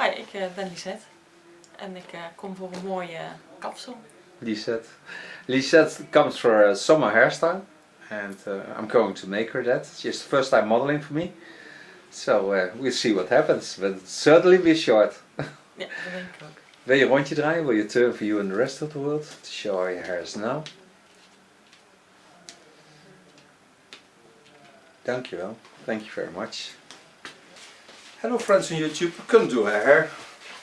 Hi, ik ben Lisette en ik kom voor een mooie kapsel. Lisette comes for a summer hairstyle and I'm going to make her that. She's the first time modeling for me. So we'll see what happens, but it'll certainly be short. Ja, dat denk ik ook. Wil je een rondje draaien? Will you turn for you and the rest of the world to show how your hair is now? Dankjewel. Thank you very much. Hello friends on YouTube. I couldn't do her hair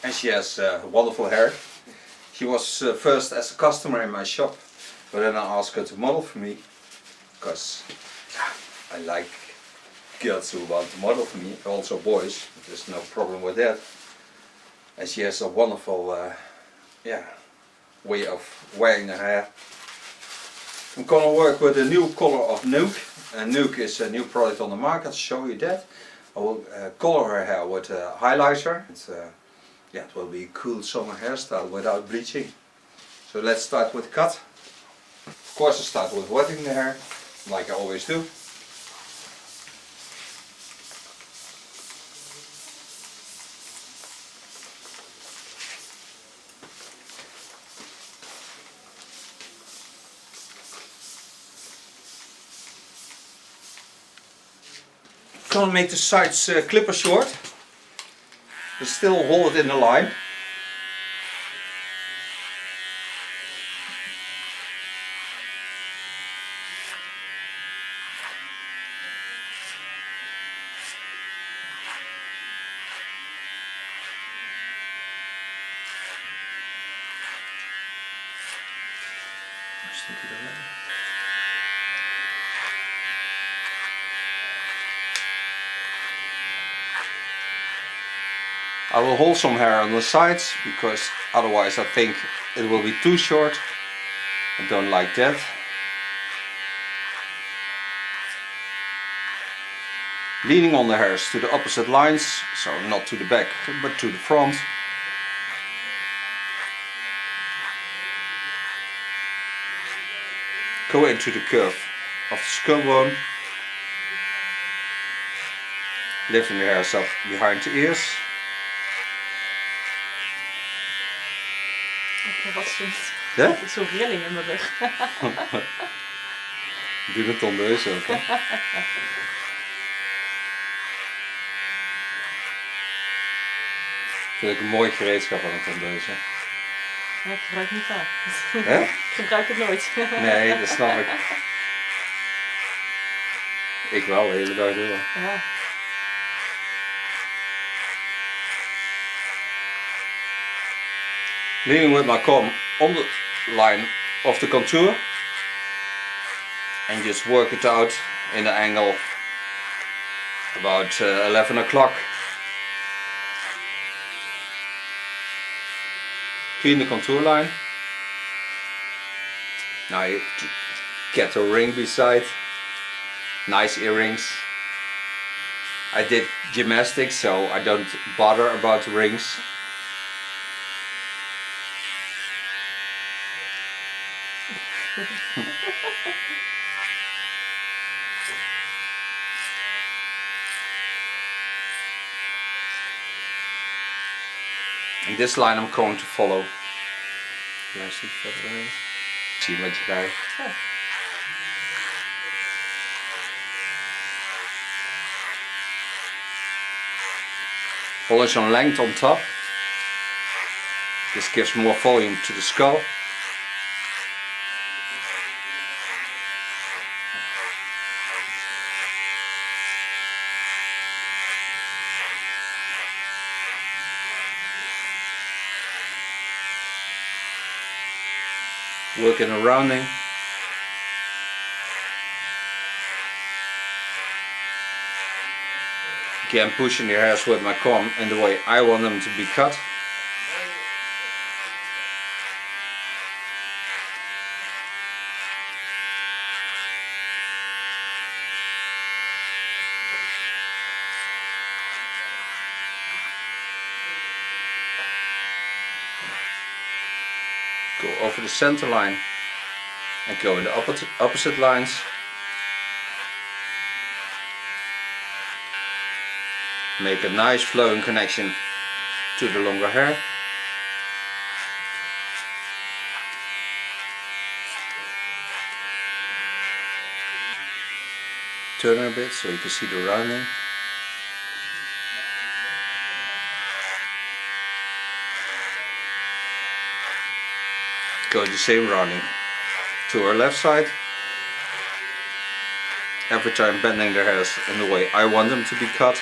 and she has wonderful hair. She was first as a customer in my shop, but then I asked her to model for me because I like girls who want to model for me, also boys. There's no problem with that. And she has a wonderful way of wearing her hair. I'm gonna work with a new color of Knoop. And Knoop is a new product on the market. I'll show you that. I will color her hair with a highlighter. It will be a cool summer hairstyle without bleaching. So let's start with cut. Of course I start with wetting the hair, like I always do. I'm gonna make the sides clipper short, but still hold it in the line. I will hold some hair on the sides because otherwise I think it will be too short. I don't like that. Leaning on the hairs to the opposite lines, so not to the back but to the front. Go into the curve of the skull bone. Lifting the hairs up behind the ears. Ik heb Ja? zo'n rilling in mijn rug. Doe de tondeus ook, hè? Vind ik een mooi gereedschap aan een tondeus, hè? Ja, ik gebruik het niet vaak. Hè? Ik gebruik het nooit. Nee, dat snap ik. Ik wel, de hele dag door. Ja. Leaning with my comb on the line of the contour and just work it out in the angle about 11 o'clock. Clean the contour line. Now you get a ring beside. Nice earrings. I did gymnastics, so I don't bother about the rings. In this line I'm going to follow. Zie je wat je krijgt. Ja. Follow some length on top. This gives more volume to the skull. Work in a rounding. Again, pushing the hairs with my comb in the way I want them to be cut. Go over the center line and go in the opposite lines. Make a nice flowing connection to the longer hair. Turn a bit so you can see the rounding. Go the same rounding to our left side. Every time bending their hairs in the way I want them to be cut.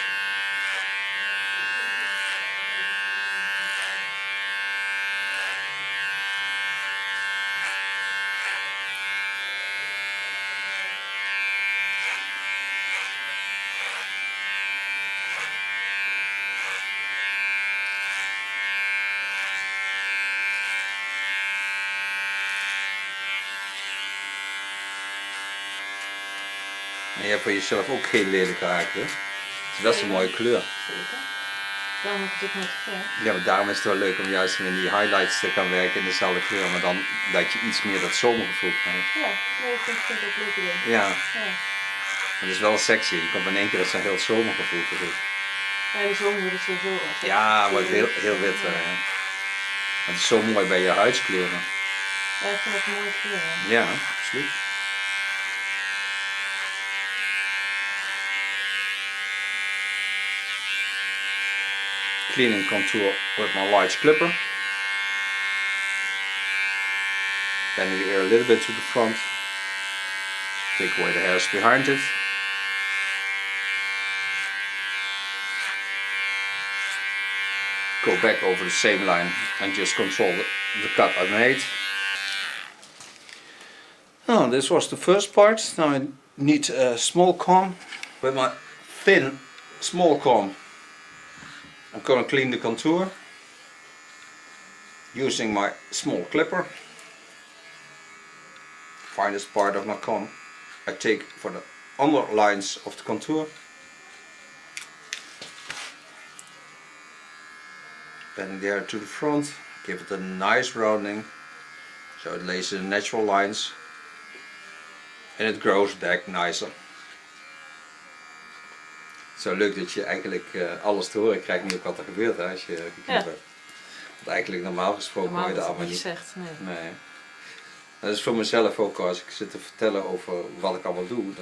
En je hebt voor jezelf ook geen lelijke haarkleur. Dus dat is een mooie kleur. Zeker. Daarom heb ik dit nooit geverfd. Ja, maar daarom is het wel leuk om juist in die highlights te gaan werken in dezelfde kleur, maar dan dat je iets meer dat zomergevoel krijgt. Ja, nee, ik vind het ook leuk idee. Ja, Ja. het is wel sexy. Je komt in één keer zo'n heel zomergevoel terug. Ja, de zomer wordt het sowieso wel. Ja, wordt heel wit. Ja. Maar het is zo mooi bij je huidskleuren. Ja, ik vind dat een mooie kleur. Ja, absoluut. Cleaning contour with my large clipper. Bending the ear a little bit to the front. Take away the hairs behind it. Go back over the same line and just control the cut I made. Oh, this was the first part. Now I need a small comb. With my thin small comb I'm going to clean the contour using my small clipper. Finest part of my comb I take for the underlines of the contour. Bending the hair to the front, give it a nice rounding so it lays in natural lines and it grows back nicer. Zo leuk dat je eigenlijk alles te horen krijgt nu ook wat er gebeurt hè, als je geknipt hebt. Want eigenlijk normaal gesproken hoor je dat allemaal niet. Zegt, nee. Dat is voor mezelf ook, als ik zit te vertellen over wat ik allemaal doe,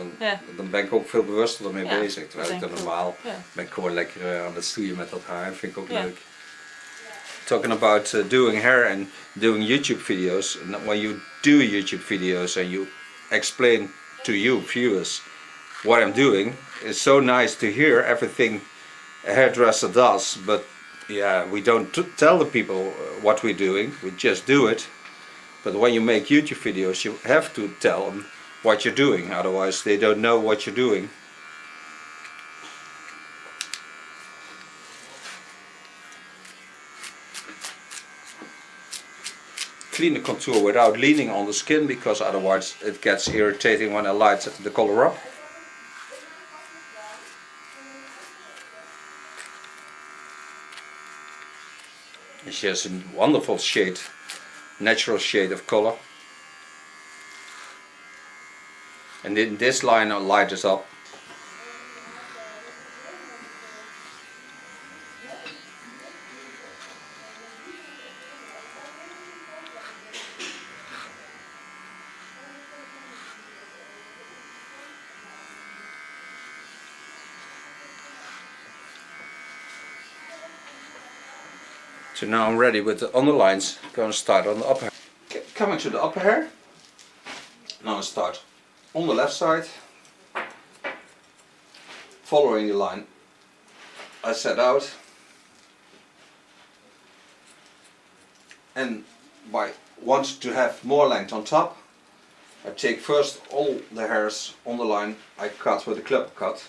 dan ben ik ook veel bewuster ermee bezig. Terwijl ik dan normaal ben ik gewoon lekker aan het stoeien met dat haar, vind ik ook leuk. Talking about doing hair and doing YouTube videos, and when you do YouTube videos and you explain to you viewers what I'm doing, it's so nice to hear everything a hairdresser does, but yeah, we don't tell the people what we're doing, we just do it. But when you make YouTube videos you have to tell them what you're doing, otherwise they don't know what you're doing. Clean the contour without leaning on the skin, because otherwise it gets irritating when I light the color up. And she has a wonderful shade, natural shade of color. And in this line I'll light this up. So now I'm ready with the underlines. Going to start on the upper hair. Coming to the upper hair. Now I start on the left side, following the line I set out, and by want to have more length on top, I take first all the hairs on the line I cut with a clipper cut.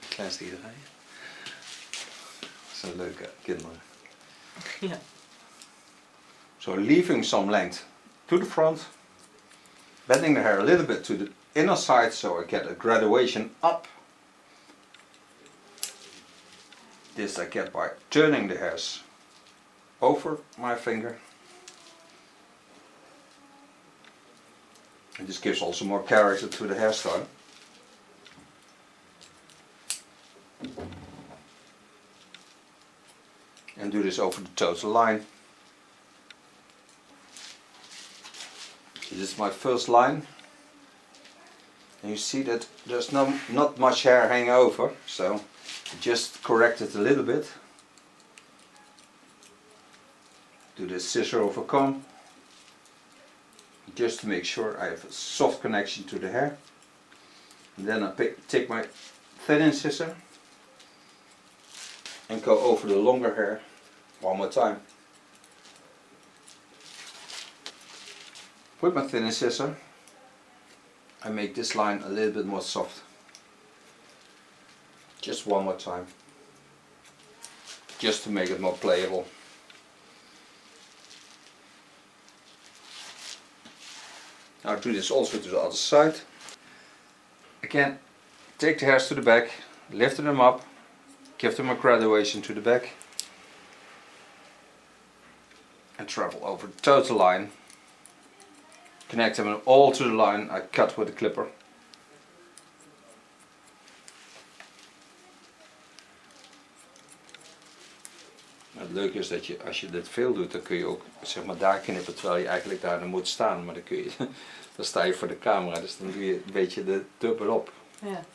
Kleinste iedereen. Dat zijn leuke kinderen. Ja. So leaving some length to the front, bending the hair a little bit to the inner side so I get a graduation up. This I get by turning the hairs over my finger. And this gives also more character to the hairstyle. And do this over the total line. This is my first line. And you see that there's not much hair hanging over, so just correct it a little bit. Do the scissor over comb, just to make sure I have a soft connection to the hair. And then I take my thinning scissor and go over the longer hair one more time. With my thinning scissor I make this line a little bit more soft. Just one more time. Just to make it more playable. Now do this also to the other side. Again, take the hairs to the back, lift them up, give them a graduation to the back, and travel over the total line. Connect them all to the line I cut with a clipper. Het leuke is dat je, als je dit veel doet, dan kun je ook zeg maar daar knippen terwijl je eigenlijk daar moet staan. Maar dan kun je, dan sta je voor de camera, dus dan doe je een beetje de dubbel op. Ja.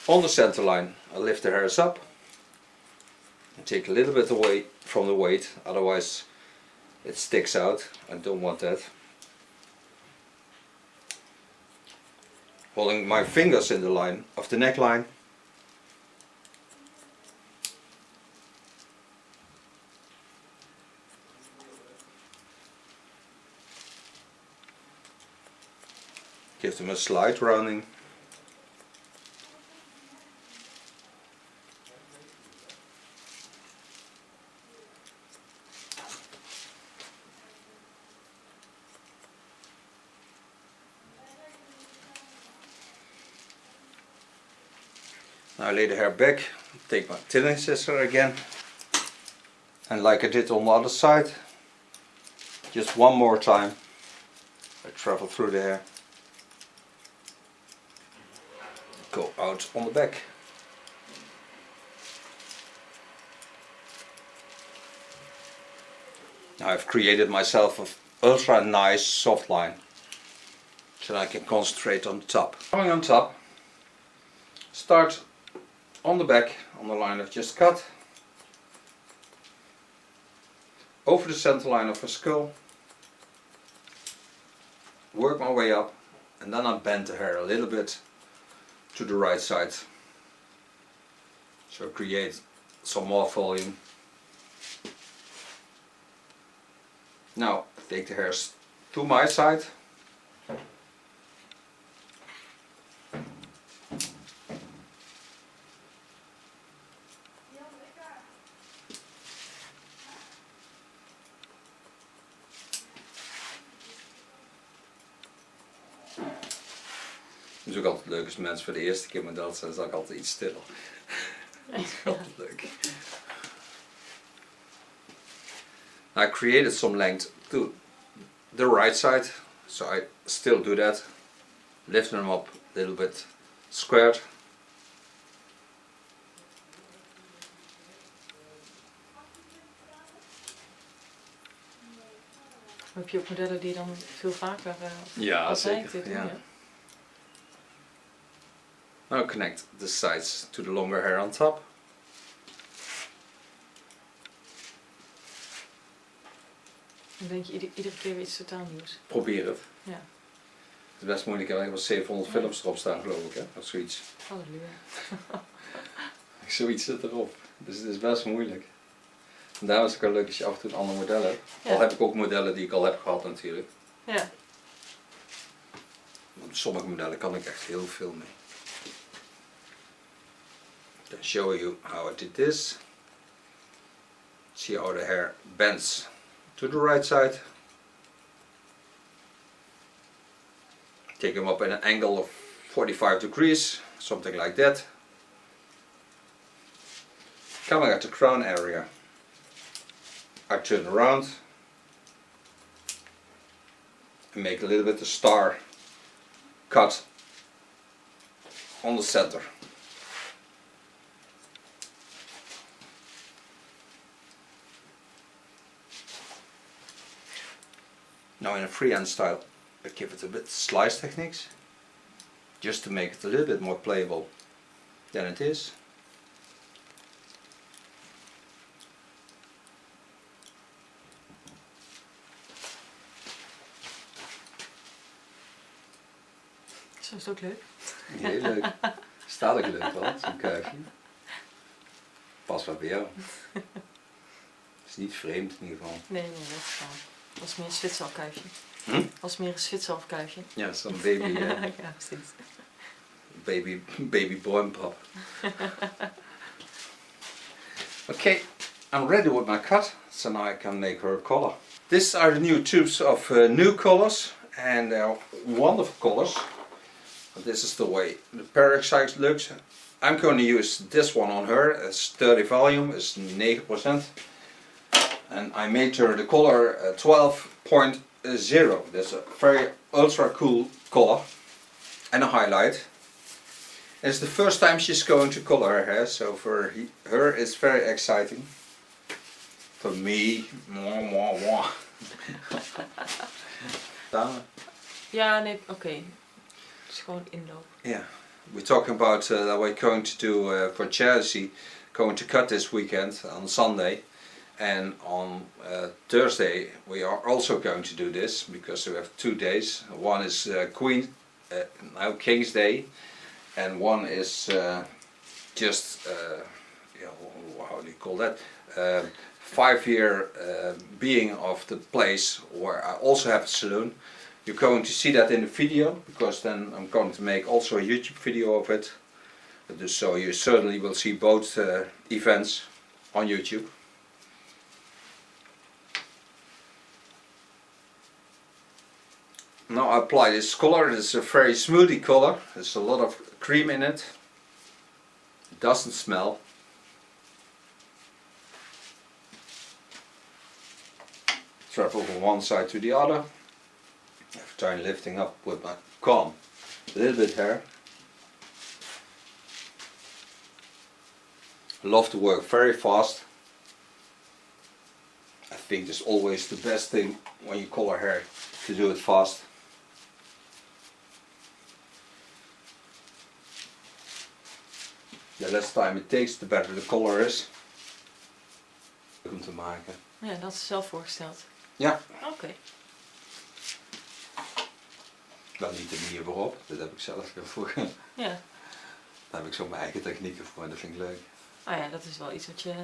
On the center line, I lift the hairs up and take a little bit away from the weight, otherwise it sticks out. I don't want that. Holding my fingers in the line of the neckline. Give them a slight rounding. Now I lay the hair back, take my thinning scissor again, and like I did on the other side, just one more time, I travel through the hair, go out on the back. Now I've created myself an ultra nice soft line, so I can concentrate on the top. Coming on top, start on the back, on the line I've just cut, over the center line of a skull, work my way up, and then I bend the hair a little bit to the right side, so create some more volume. Now take the hairs to my side. Het is ook altijd leuk als mensen voor de eerste keer model zijn, dan is ik altijd iets stiller. Dat is altijd leuk. I created some length to the right side, so I still do that. Lift them up a little bit squared. Heb je ook modellen die dan veel vaker Ja, altijd zeker. dit doen? Ja. Ja. Now connect the sides to the longer hair on top. Dan denk je iedere keer weer iets totaal nieuws. Probeer het. Ja. Het is best moeilijk, ik heb wel 700 films erop staan geloof ik, hè? Of zoiets. Halleluja. Zoiets zit erop. Dus het is best moeilijk. En daarom is het ook wel leuk als je af en toe een ander model hebt. Ja. Al heb ik ook modellen die ik al heb gehad natuurlijk. Ja. Want sommige modellen kan ik echt heel veel mee. To show you how I did this. See how the hair bends to the right side. Take them up in an angle of 45 degrees, something like that. Coming at the crown area, I turn around and make a little bit of star cut on the center. Now in a freehand style I give it a bit slice techniques, just to make it a little bit more playable than it is. Zo is het ook leuk. Heel leuk. Staat ook leuk wel, zo'n kuifje. Past wel bij jou. Is niet vreemd in ieder geval. Nee, dat is waar. Dat is meer een Zwitserkuifje. Hm? Dat is meer een Zwitserkuifje. Ja, zo'n baby, Ja, precies. baby boy and pop. Okay, I'm ready with my cut, so now I can make her a collar. These are the new tubes of new colors, and they're wonderful colors. This is the way the peroxide looks. I'm going to use this one on her. It's 30 volume, it's 9%. And I made her the color 12.0. That's a very ultra cool color. And a highlight. And it's the first time she's going to color her hair, so for her it's very exciting. For me, mwah, mwah, mwah. Ja, nee, oké. Het is gewoon inloop. Yeah, we're talking about that we're going to do for charity, going to cut this weekend on Sunday, and on Thursday we are also going to do this because we have 2 days. One is King's Day, and one is just how do you call that? 5-year being of the place where I also have a saloon. You're going to see that in the video, because then I'm going to make also a YouTube video of it. So you certainly will see both events on YouTube. Now I apply this color. It's a very smoothie color. There's a lot of cream in it. It doesn't smell. Travel from one side to the other. I'm trying lifting up with my comb a little bit hair. I love to work very fast. I think it's always the best thing when you color hair, to do it fast. The less time it takes, the better the color is. Om te maken. Ja, dat is zelf voorgesteld. Ja. Oké. Wel niet de manier waarop, dat heb ik zelf voor. Ja. Daar heb ik zo mijn eigen technieken voor en dat vind ik leuk. Ah ja, dat is wel iets wat je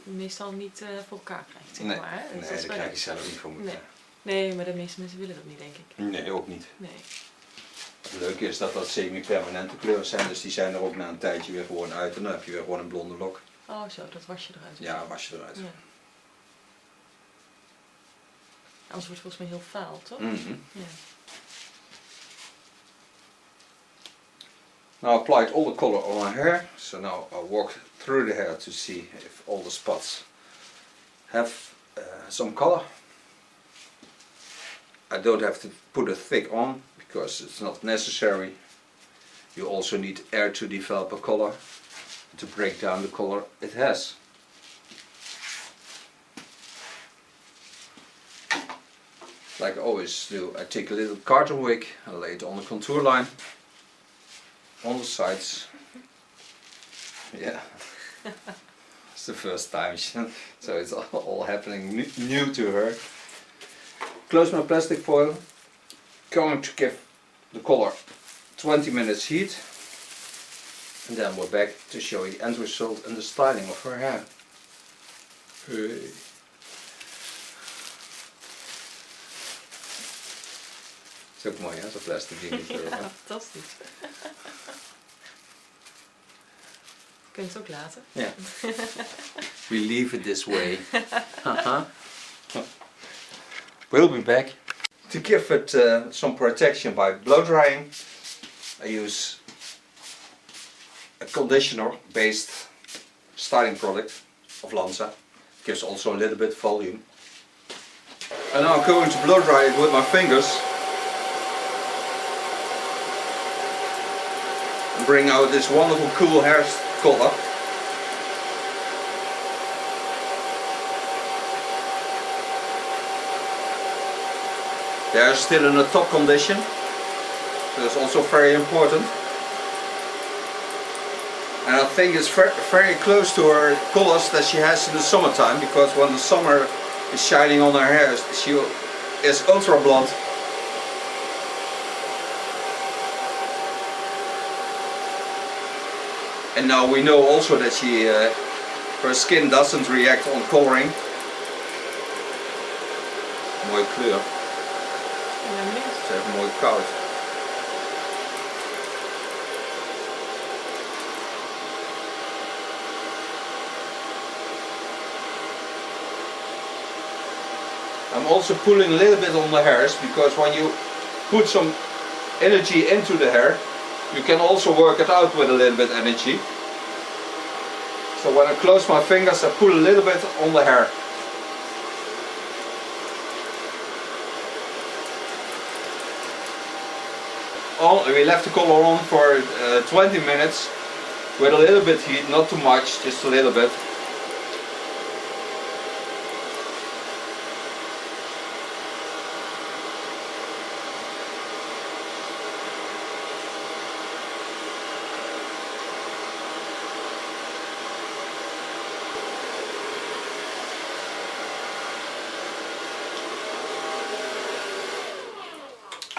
meestal niet voor elkaar krijgt, zeg Nee, maar. Hè? Dus nee, dat dat krijg je zelf niet voor elkaar. Nee, maar de meeste mensen willen dat niet, denk ik. Nee, ook niet. Nee. Het leuke is dat dat semi-permanente kleuren zijn, dus die zijn er ook na een tijdje weer gewoon uit en dan heb je weer gewoon een blonde lok. Oh zo, dat was je eruit. Ja, was je eruit. Ja. Anders wordt het volgens mij heel vaal, toch? Mm-hmm. Ja. Now I applied all the color on my hair, so now I walk through the hair to see if all the spots have some color. I don't have to put it thick on because it's not necessary. You also need air to develop a color, to break down the color it has. Like I always do, I take a little carton wick, I lay it on the contour line, on the sides. Yeah, it's the first time, so it's all happening new to her. Close my plastic foil, going to give the color 20 minutes heat, and then we're back to show you the end result and the styling of her hair. Hey. Is ook mooi hè, zo'n plastic dingetje. Ja, fantastisch. Kun je het ook laten? Ja. We leave it this way. We'll be back. To give it some protection by blow drying, I use a conditioner based styling product of Lanza. It gives also a little bit volume. And now I'm going to blow dry it with my fingers. And bring out this wonderful cool hair color. They are still in a top condition. That's also very important. And I think it's very close to her colors that she has in the summertime, because when the summer is shining on her hair, she is ultra blonde. And now we know also that her skin doesn't react on coloring. Mooie kleur. Ze heeft mooi koud. I'm also pulling a little bit on the hairs, because when you put some energy into the hair, you can also work it out with a little bit energy. So when I close my fingers, I pull a little bit on the hair. We left the color on for 20 minutes with a little bit heat, not too much, just a little bit.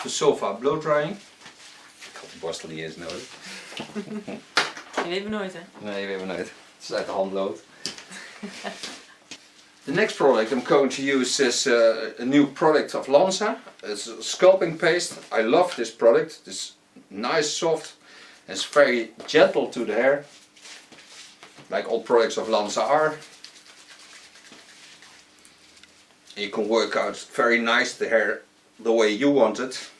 De sofa blow drying. Ik had de borstel niet eens nodig. Je weet me nooit, hè? Nee, je weet me nooit. Het is uit de hand lood. The next product I'm going to use is a new product of Lanza. It's a sculpting paste. I love this product. It's nice, soft, and it's very gentle to the hair, like all products of Lanza are. You can work out very nice the hair the way you want it.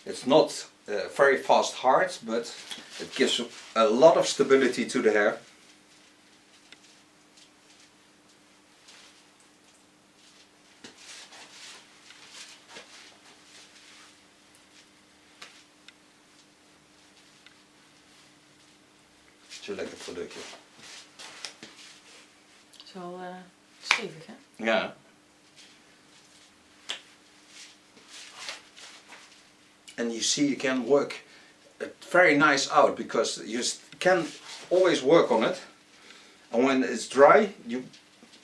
It's not very fast hard, but it gives a lot of stability to the hair. Het is een lekker productje. Het is wel stevig, hè? Ja. And you see, you can work it very nice out, because you can always work on it, and when it's dry you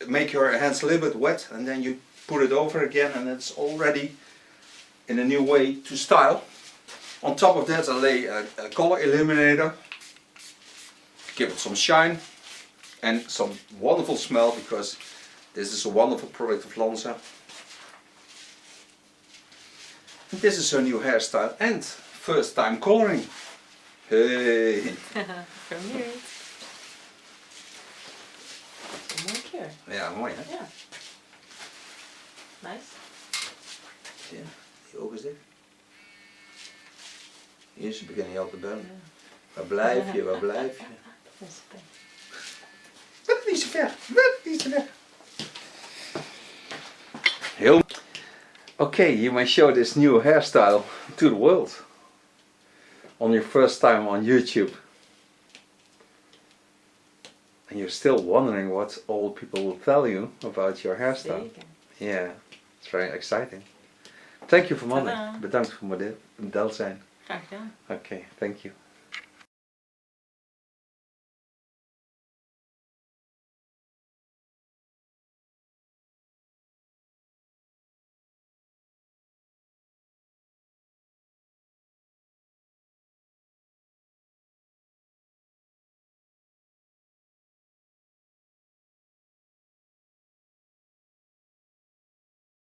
make your hands a little bit wet, and then you put it over again, and it's already in a new way to style. On top of that I lay a color eliminator, give it some shine and some wonderful smell, because this is a wonderful product of Lanza. This is her new hairstyle and first time coloring. Hey! Vermeerd. Dat is een mooie kleur. Ja, mooi hè? Ja. Nice. Zie je? Die ogen is dicht. Hier, ze beginnen je al te bellen. Ja. Waar blijf je, waar blijf je? Dat is het. Wat niet zo ver, wat niet zo ver. Heel. Okay, you may show this new hairstyle to the world on your first time on YouTube. And you're still wondering what old people will tell you about your hairstyle. Zeker. Yeah, it's very exciting. Thank you for model. Bedankt voor model zijn. Graag gedaan. Okay, thank you.